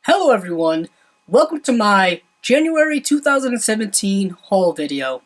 Hello everyone, welcome to my January 2017 haul video.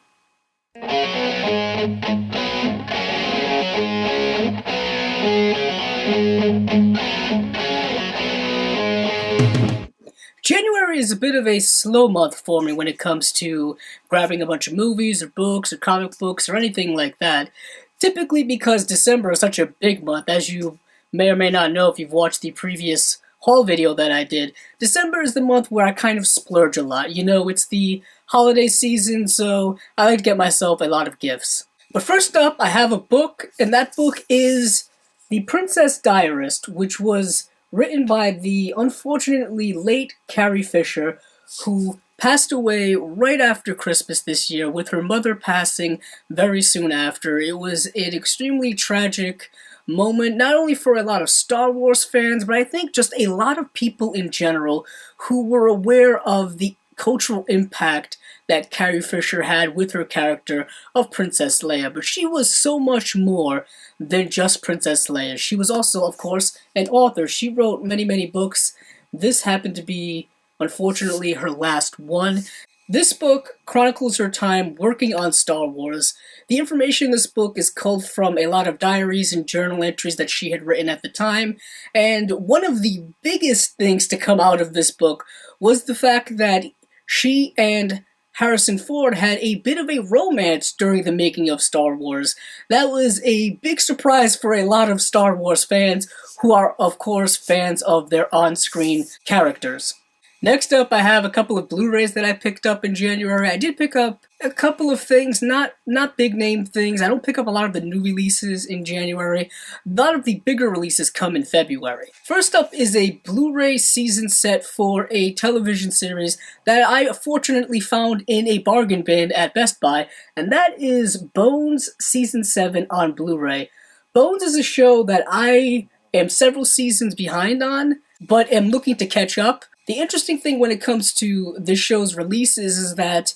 January is a bit of a slow month for me when it comes to grabbing a bunch of movies or books or comic books or anything like that. Typically because December is such a big month, as you may or may not know if you've watched the previous haul video that I did. December is the month where I kind of splurge a lot. You know, it's the holiday season, so I like to get myself a lot of gifts. But first up, I have a book, and that book is The Princess Diaries, which was written by the unfortunately late Carrie Fisher, who passed away right after Christmas this year, with her mother passing very soon after. It was an extremely tragic moment, not only for a lot of Star Wars fans, but I think just a lot of people in general who were aware of the cultural impact that Carrie Fisher had with her character of Princess Leia. But she was so much more than just Princess Leia. She was also, of course, an author. She wrote many books. This happened to be, unfortunately, her last one. This book chronicles her time working on Star Wars. The information in this book is culled from a lot of diaries and journal entries that she had written at the time, and one of the biggest things to come out of this book was the fact that she and Harrison Ford had a bit of a romance during the making of Star Wars. That was a big surprise for a lot of Star Wars fans who are, of course, fans of their on-screen characters. Next up, I have a couple of Blu-rays that I picked up in January. I did pick up a couple of things, not big name things. I don't pick up a lot of the new releases in January. A lot of the bigger releases come in February. First up is a Blu-ray season set for a television series that I fortunately found in a bargain bin at Best Buy, and that is Bones Season 7 on Blu-ray. Bones is a show that I am several seasons behind on, but am looking to catch up. The interesting thing when it comes to this show's releases is that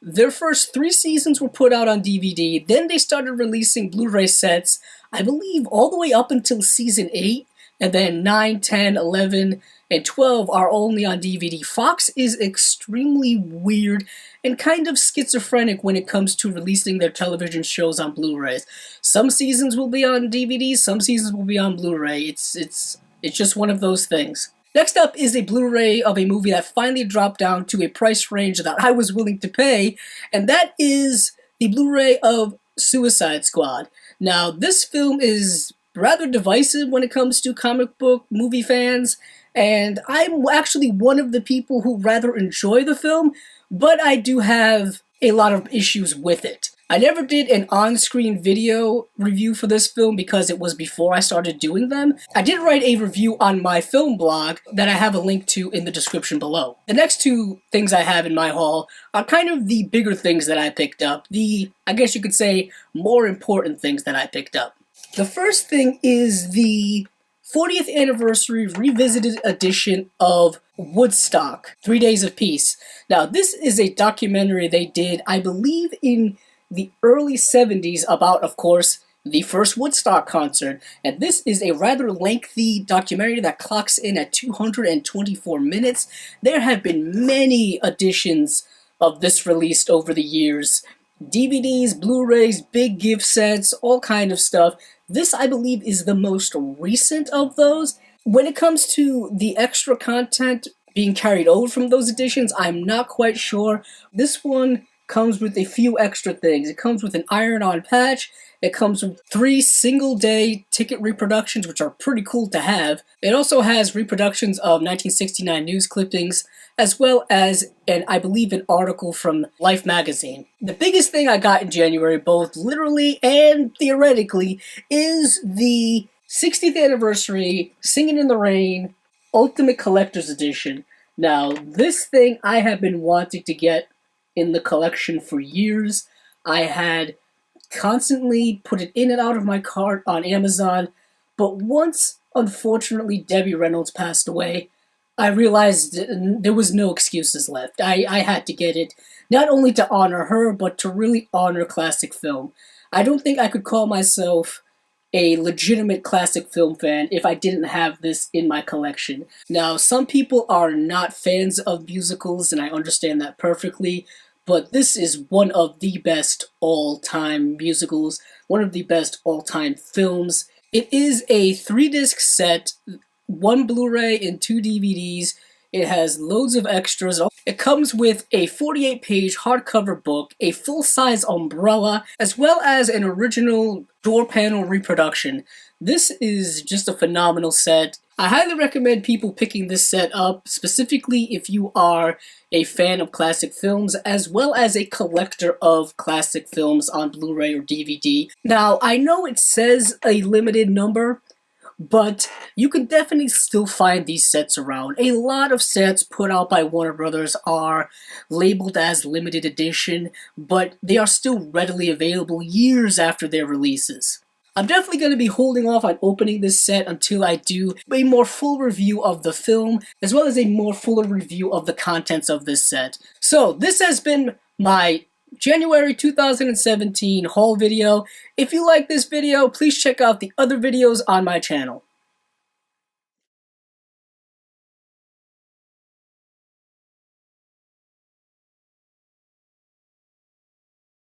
their first 3 seasons were put out on DVD, then they started releasing Blu-ray sets, I believe all the way up until season 8, and then 9, 10, 11, and 12 are only on DVD. Fox is extremely weird and kind of schizophrenic when it comes to releasing their television shows on Blu-rays. Some seasons will be on DVD, some seasons will be on Blu-ray. It's just one of those things. Next up is a Blu-ray of a movie that finally dropped down to a price range that I was willing to pay, and that is the Blu-ray of Suicide Squad. Now, this film is rather divisive when it comes to comic book movie fans, and I'm actually one of the people who rather enjoy the film, but I do have a lot of issues with it. I never did an on-screen video review for this film because it was before I started doing them. I did write a review on my film blog that I have a link to in the description below. The next 2 things I have in my haul are kind of the bigger things that I picked up. I guess you could say, more important things that I picked up. The first thing is the 40th anniversary revisited edition of Woodstock, 3 Days of Peace. Now, this is a documentary they did, I believe, in the early 70s about, of course, the first Woodstock concert. And this is a rather lengthy documentary that clocks in at 224 minutes. There have been many editions of this released over the years. DVDs, Blu-rays, big gift sets, all kind of stuff. This, I believe, is the most recent of those. When it comes to the extra content being carried over from those editions, I'm not quite sure. This one comes with a few extra things. It comes with an iron-on patch. It comes with 3 single-day ticket reproductions, which are pretty cool to have. It also has reproductions of 1969 news clippings, as well as, I believe, an article from Life magazine. The biggest thing I got in January, both literally and theoretically, is the 60th anniversary Singin' in the Rain Ultimate Collector's Edition. Now, this thing I have been wanting to get in the collection for years. I had constantly put it in and out of my cart on Amazon, but once, unfortunately, Debbie Reynolds passed away, I realized there was no excuses left. I had to get it, not only to honor her, but to really honor classic film. I don't think I could call myself a legitimate classic film fan if I didn't have this in my collection. Now, some people are not fans of musicals, and I understand that perfectly, but this is one of the best all-time musicals, one of the best all-time films. It is a 3-disc set, 1 Blu-ray and 2 DVDs. It has loads of extras. It comes with a 48-page hardcover book, a full-size umbrella, as well as an original door panel reproduction. This is just a phenomenal set. I highly recommend people picking this set up, specifically if you are a fan of classic films, as well as a collector of classic films on Blu-ray or DVD. Now, I know it says a limited number, but you can definitely still find these sets around. A lot of sets put out by Warner Brothers are labeled as limited edition, but they are still readily available years after their releases. I'm definitely going to be holding off on opening this set until I do a more full review of the film, as well as a more fuller review of the contents of this set. So, this has been my January 2017 haul video. If you like this video, please check out the other videos on my channel.